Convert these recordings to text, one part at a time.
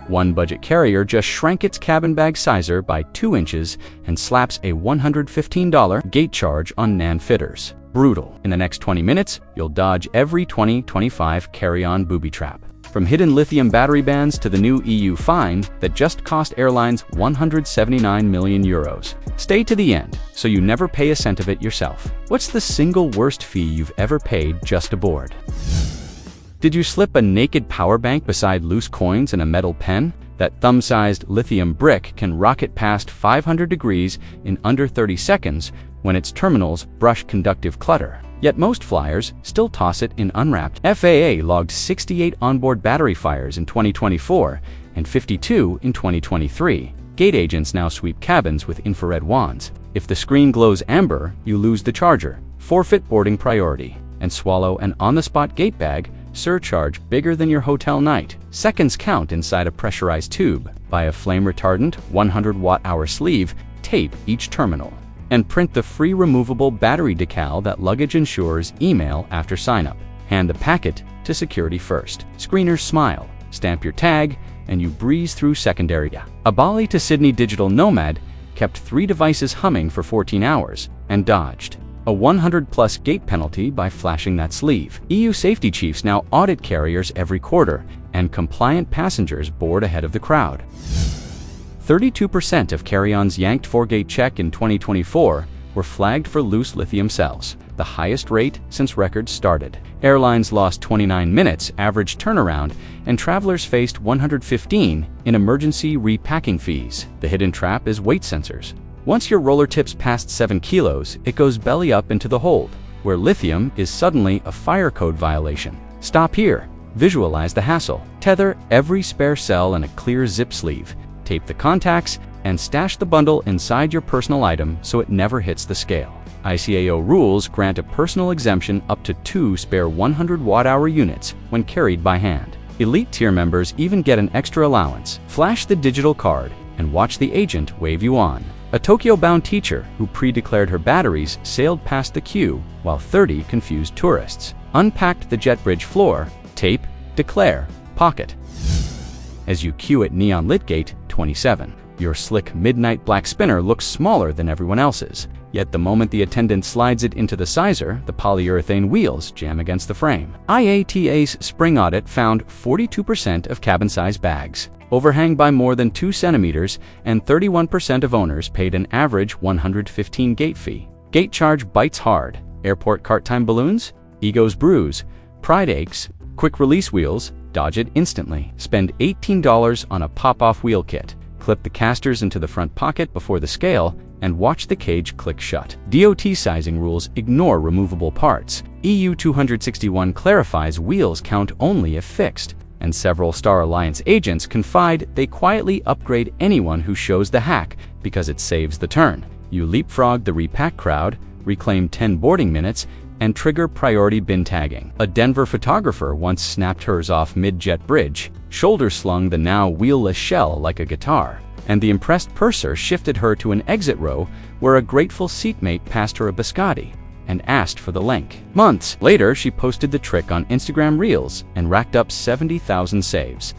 One budget carrier just shrank its cabin bag sizer by 2 inches and slaps a $115 gate charge on non-fitters. Brutal. In the next 20 minutes, you'll dodge every 2025 carry-on booby-trap. From hidden lithium battery bans to the new EU fine that just cost airlines 179 million euros. Stay to the end, so you never pay a cent of it yourself. What's the single worst fee you've ever paid just aboard? Did you slip a naked power bank beside loose coins and a metal pen? That thumb-sized lithium brick can rocket past 500 degrees in under 30 seconds when its terminals brush conductive clutter. Yet most flyers still toss it in unwrapped. FAA logged 68 onboard battery fires in 2024 and 52 in 2023. Gate agents now sweep cabins with infrared wands. If the screen glows amber, you lose the charger, forfeit boarding priority, and swallow an on-the-spot gate bag surcharge bigger than your hotel night. Seconds count inside a pressurized tube. Buy a flame-retardant 100-watt-hour sleeve, tape each terminal, and print the free removable battery decal that luggage insurers email after sign-up. Hand the packet to security first. Screeners smile, stamp your tag, and you breeze through secondary. A Bali to Sydney digital nomad kept 3 devices humming for 14 hours and dodged a 100+ gate penalty by flashing that sleeve. EU safety chiefs now audit carriers every quarter, and compliant passengers board ahead of the crowd. 32% of carry-ons yanked for gate check in 2024 were flagged for loose lithium cells, the highest rate since records started. Airlines lost 29 minutes average turnaround, and travelers faced 115 in emergency repacking fees. The hidden trap is weight sensors. Once your roller tips past 7 kilos, it goes belly up into the hold, where lithium is suddenly a fire code violation. Stop here. Visualize the hassle. Tether every spare cell in a clear zip sleeve. Tape the contacts, and stash the bundle inside your personal item so it never hits the scale. ICAO rules grant a personal exemption up to 2 spare 100-watt-hour units when carried by hand. Elite tier members even get an extra allowance. Flash the digital card and watch the agent wave you on. A Tokyo-bound teacher who pre-declared her batteries sailed past the queue while 30 confused tourists unpacked the jet bridge floor, tape, declare, pocket. As you queue at Neon Lit Gate 27, your slick midnight black spinner looks smaller than everyone else's. Yet the moment the attendant slides it into the sizer, the polyurethane wheels jam against the frame. IATA's spring audit found 42% of cabin-size bags overhang by more than 2 centimeters, and 31% of owners paid an average 115 gate fee. Gate charge bites hard. Airport cart time balloons? Egos bruise. Pride aches. Quick release wheels? Dodge it instantly. Spend $18 on a pop-off wheel kit. Clip the casters into the front pocket before the scale, and watch the cage click shut. DOT sizing rules ignore removable parts. EU 261 clarifies wheels count only if fixed, and several Star Alliance agents confide they quietly upgrade anyone who shows the hack because it saves the turn. You leapfrog the repack crowd, reclaim 10 boarding minutes, and trigger priority bin tagging. A Denver photographer once snapped hers off mid-jet bridge, shoulder-slung the now wheelless shell like a guitar, and the impressed purser shifted her to an exit row where a grateful seatmate passed her a biscotti and asked for the link. Months later, she posted the trick on Instagram Reels and racked up 70,000 saves.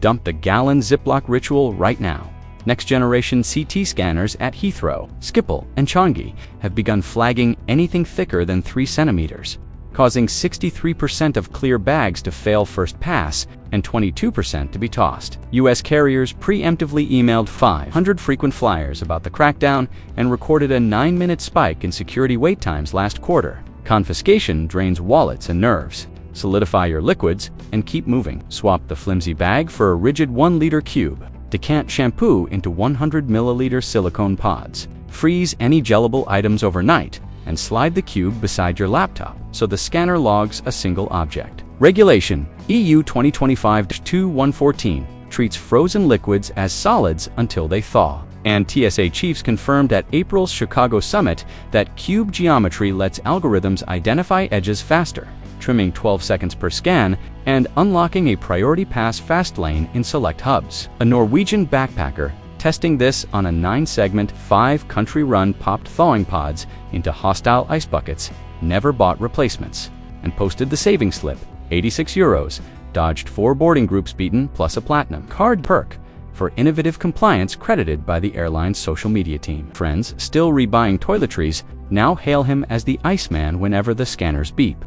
Dump the gallon Ziploc ritual right now. Next-generation CT scanners at Heathrow, Schiphol, and Changi have begun flagging anything thicker than 3 centimeters, causing 63% of clear bags to fail first pass and 22% to be tossed. U.S. carriers preemptively emailed 500 frequent flyers about the crackdown and recorded a 9-minute spike in security wait times last quarter. Confiscation drains wallets and nerves. Solidify your liquids and keep moving. Swap the flimsy bag for a rigid 1-liter cube. Decant shampoo into 100-milliliter silicone pods. Freeze any gellable items overnight and slide the cube beside your laptop so the scanner logs a single object. Regulation EU 2025-2114 treats frozen liquids as solids until they thaw. And TSA chiefs confirmed at April's Chicago summit that cube geometry lets algorithms identify edges faster, trimming 12 seconds per scan and unlocking a priority pass fast lane in select hubs. A Norwegian backpacker testing this on a 9-segment, 5-country-run popped thawing pods into hostile ice buckets, never bought replacements, and posted the saving slip, €86, Dodged 4 boarding groups beaten plus a platinum card perk for innovative compliance credited by the airline's social media team. Friends still rebuying toiletries now hail him as the Iceman whenever the scanners beep.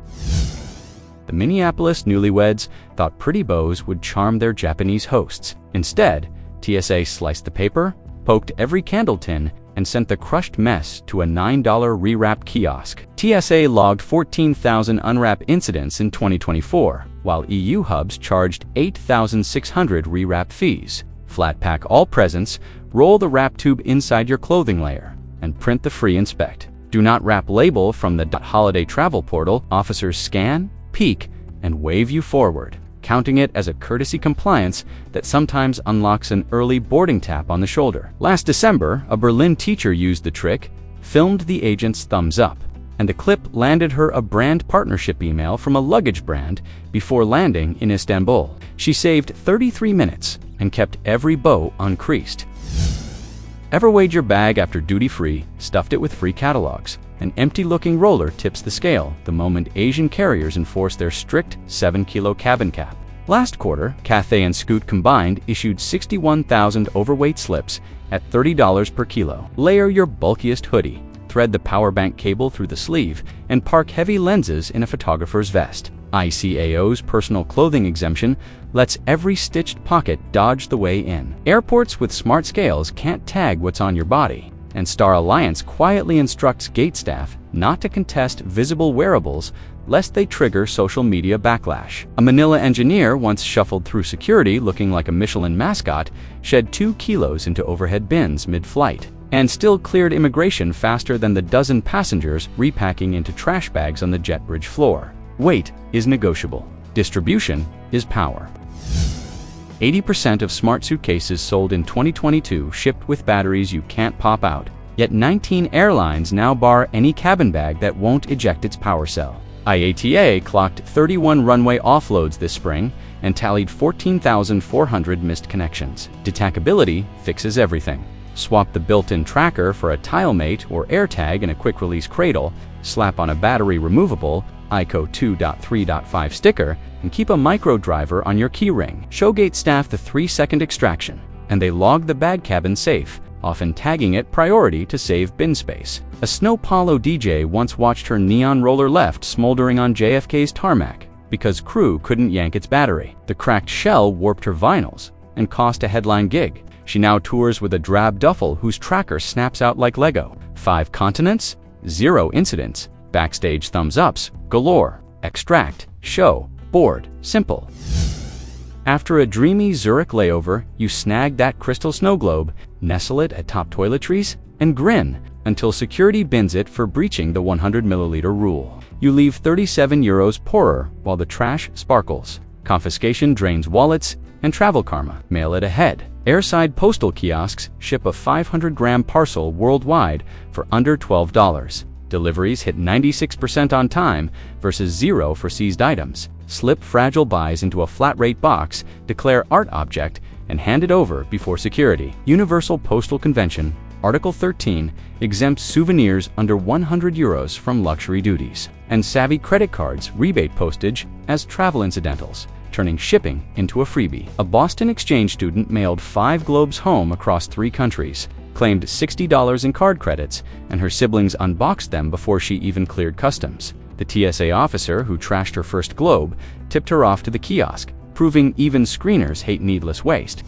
The Minneapolis newlyweds thought pretty bows would charm their Japanese hosts. Instead, TSA sliced the paper, poked every candle tin, and sent the crushed mess to a $9 rewrap kiosk. TSA logged 14,000 unwrap incidents in 2024, while EU hubs charged 8,600 rewrap fees. Flat pack all presents, roll the wrap tube inside your clothing layer, and print the free inspect. Do not wrap label from the holiday travel portal. Officers scan, peek, and wave you forward, counting it as a courtesy compliance that sometimes unlocks an early boarding tap on the shoulder. Last December, a Berlin teacher used the trick, filmed the agent's thumbs up, and the clip landed her a brand partnership email from a luggage brand before landing in Istanbul. She saved 33 minutes and kept every bow uncreased. Ever weighed your bag after duty-free, stuffed it with free catalogs? An empty-looking roller tips the scale the moment Asian carriers enforce their strict 7-kilo cabin cap. Last quarter, Cathay and Scoot combined issued 61,000 overweight slips at $30 per kilo. Layer your bulkiest hoodie, thread the power bank cable through the sleeve, and park heavy lenses in a photographer's vest. ICAO's personal clothing exemption lets every stitched pocket dodge the way in. Airports with smart scales can't tag what's on your body, and Star Alliance quietly instructs gate staff not to contest visible wearables lest they trigger social media backlash. A Manila engineer once shuffled through security looking like a Michelin mascot, shed 2 kilos into overhead bins mid-flight, and still cleared immigration faster than the dozen passengers repacking into trash bags on the jet bridge floor. Weight is negotiable. Distribution is power. 80% of smart suitcases sold in 2022 shipped with batteries you can't pop out. Yet 19 airlines now bar any cabin bag that won't eject its power cell. IATA clocked 31 runway offloads this spring and tallied 14,400 missed connections. Detachability fixes everything. Swap the built-in tracker for a TileMate or AirTag in a quick-release cradle, slap on a battery-removable ICO 2.3.5 sticker, and keep a micro driver on your keyring. Show gate staff the 3-second extraction, and they log the bag cabin safe, often tagging it priority to save bin space. A Snow Paulo DJ once watched her neon roller left smoldering on JFK's tarmac because crew couldn't yank its battery. The cracked shell warped her vinyls and cost a headline gig. She now tours with a drab duffel whose tracker snaps out like Lego. 5 continents, 0 incidents, backstage thumbs-ups galore. Extract, show, board, simple. After a dreamy Zurich layover, you snag that crystal snow globe, nestle it atop toiletries, and grin until security bins it for breaching the 100 milliliter rule. You leave 37 euros poorer while the trash sparkles. Confiscation drains wallets, and travel karma. Mail it ahead. Airside postal kiosks ship a 500-gram parcel worldwide for under $12. Deliveries hit 96% on time versus 0 for seized items. Slip fragile buys into a flat-rate box, declare art object, and hand it over before security. Universal Postal Convention, Article 13, exempts souvenirs under 100 euros from luxury duties. And savvy credit cards rebate postage as travel incidentals, turning shipping into a freebie. A Boston exchange student mailed 5 globes home across 3 countries, claimed $60 in card credits, and her siblings unboxed them before she even cleared customs. The TSA officer who trashed her first globe tipped her off to the kiosk, proving even screeners hate needless waste.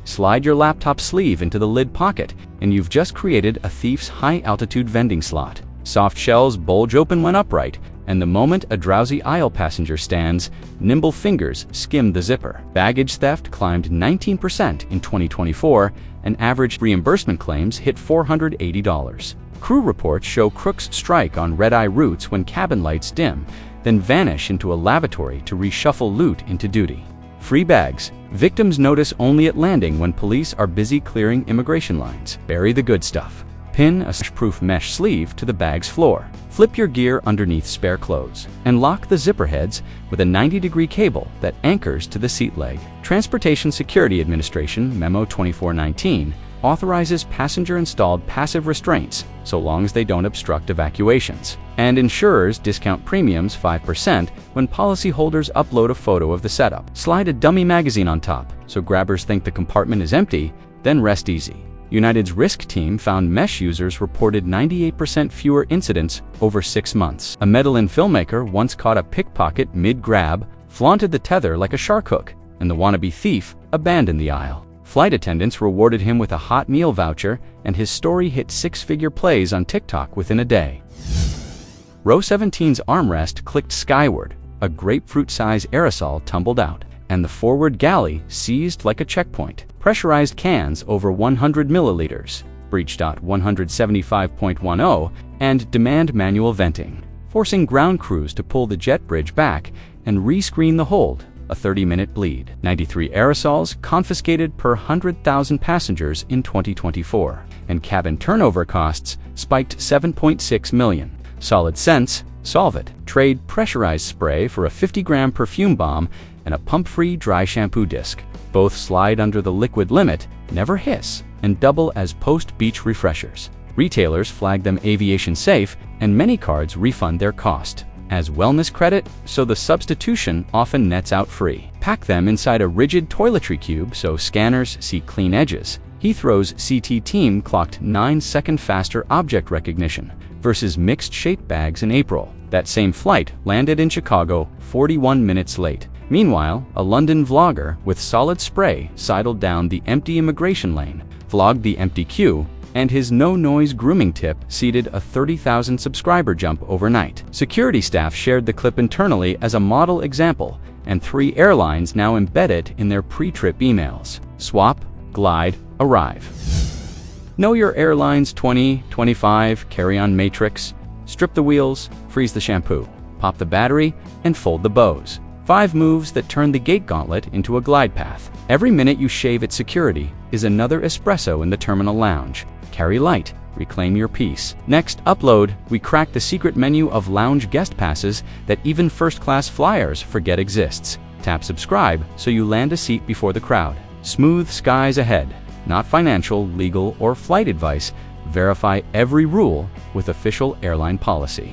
Slide your laptop sleeve into the lid pocket, and you've just created a thief's high-altitude vending slot. Soft shells bulge open when upright, and the moment a drowsy aisle passenger stands, nimble fingers skim the zipper. Baggage theft climbed 19% in 2024, and average reimbursement claims hit $480. Crew reports show crooks strike on red-eye routes when cabin lights dim, then vanish into a lavatory to reshuffle loot into duty. Free bags. Victims notice only at landing when police are busy clearing immigration lines. Bury the good stuff. Pin a proof mesh sleeve to the bag's floor. Flip your gear underneath spare clothes, and lock the zipper heads with a 90-degree cable that anchors to the seat leg. Transportation Security Administration Memo 2419 authorizes passenger-installed passive restraints so long as they don't obstruct evacuations. And insurers discount premiums 5% when policyholders upload a photo of the setup. Slide a dummy magazine on top, so grabbers think the compartment is empty, then rest easy. United's risk team found mesh users reported 98% fewer incidents over 6 months. A Medellin filmmaker once caught a pickpocket mid-grab, flaunted the tether like a shark hook, and the wannabe thief abandoned the aisle. Flight attendants rewarded him with a hot meal voucher, and his story hit 6-figure plays on TikTok within a day. Row 17's armrest clicked skyward, a grapefruit-size aerosol tumbled out, and the forward galley seized like a checkpoint. Pressurized cans over 100 milliliters, breached at 175.10, and demand manual venting, forcing ground crews to pull the jet bridge back and rescreen the hold, a 30-minute bleed. 93 aerosols confiscated per 100,000 passengers in 2024, and cabin turnover costs spiked $7.6 million. Solid sense, solve it. Trade pressurized spray for a 50-gram perfume bomb and a pump-free dry shampoo disc. Both slide under the liquid limit, never hiss, and double as post-beach refreshers. Retailers flag them aviation safe, and many cards refund their cost as wellness credit, so the substitution often nets out free. Pack them inside a rigid toiletry cube so scanners see clean edges. Heathrow's CT team clocked 9-second faster object recognition versus mixed-shape bags in April. That same flight landed in Chicago 41 minutes late. Meanwhile, a London vlogger with solid spray sidled down the empty immigration lane, vlogged the empty queue, and his no-noise grooming tip seeded a 30,000 subscriber jump overnight. Security staff shared the clip internally as a model example, and 3 airlines now embed it in their pre-trip emails. Swap, glide, arrive. Know your airline's 2025 carry-on matrix. Strip the wheels, freeze the shampoo, pop the battery, and fold the bows. 5 moves that turn the gate gauntlet into a glide path. Every minute you shave at security is another espresso in the terminal lounge. Carry light, reclaim your peace. Next, upload, we crack the secret menu of lounge guest passes that even first-class flyers forget exists. Tap subscribe so you land a seat before the crowd. Smooth skies ahead. Not financial, legal, or flight advice. Verify every rule with official airline policy.